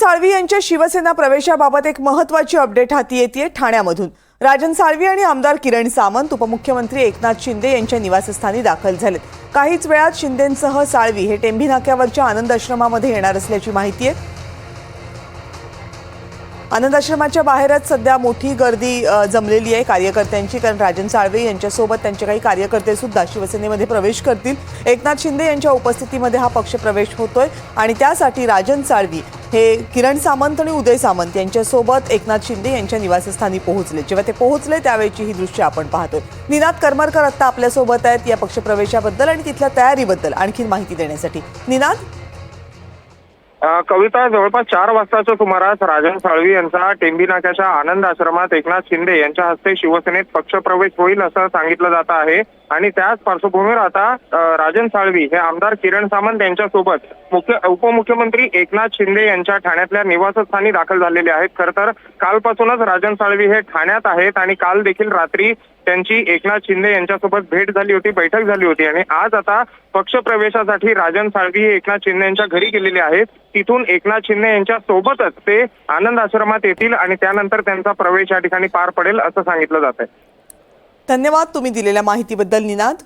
साळवी यांच्या शिवसेना प्रवेशाबाबत एक महत्त्वाची अपडेट हाती येते ठाण्यामधून। राजन साळवी आणि आमदार किरण सामंत उपमुख्यमंत्री एकनाथ शिंदे यांच्या निवासस्थानी दाखल झालेत। काहीच वेळात शिंदेंसह साळवी हे टेंभी नाक्यावरच्या आनंद आश्रमामध्ये येणार असल्याची माहिती आहे। आनंद आश्रमाच्या बाहेरच सध्या मोठी गर्दी जमलेली आहे कार्यकर्त्यांची, कारण राजन साळवी यांच्यासोबत त्यांचे काही कार्यकर्ते सुद्धा शिवसेनेमध्ये प्रवेश करतील। एकनाथ शिंदे यांच्या उपस्थितीमध्ये हा पक्ष प्रवेश होतोय आणि त्यासाठी राजन साळवी हे किरण सामंत आणि उदय सामंत यांच्यासोबत एकनाथ शिंदे यांच्या निवासस्थानी पोहोचले। जेव्हा ते पोहोचले त्यावेळची ही दृश्य आपण पाहतोय। निनाद करमरकर आता आपल्यासोबत आहेत या पक्ष प्रवेशाबद्दल आणि तिथल्या तयारीबद्दल आणखी माहिती देण्यासाठी। निनाद, कविता, जवळपास 4 वाजताच्या सुमारास राजन साळवी यांचा टेंभी नाक्याच्या आनंद आश्रमात एकनाथ शिंदे यांच्या हस्ते शिवसेनेत पक्षप्रवेश होईल असं सांगितलं जात आहे। आणि त्याच पार्श्वभूमीवर आता राजन साळवी हे आमदार किरण सामंत यांच्यासोबत उपमुख्यमंत्री एकनाथ शिंदे यांच्या ठाण्यातल्या निवासस्थानी दाखल झालेले आहेत। खरं तर कालपासूनच राजन साळवी हे ठाण्यात आहेत आणि काल देखील रात्री त्यांची एकनाथ शिंदे यांच्यासोबत भेट झाली होती, बैठक झाली होती आणि आज आता पक्षप्रवेशासाठी राजन साळवी हे एकनाथ शिंदे यांच्या घरी गेलेले आहेत। तिथून एकनाथ शिंदे यांच्या सोबतच ते आनंद आश्रमात येतील आणि त्यानंतर त्यांचा प्रवेश या ठिकाणी पार पडेल असं सांगितलं जात आहे। धन्यवाद तुम्ही दिलेल्या माहितीबद्दल निनाद।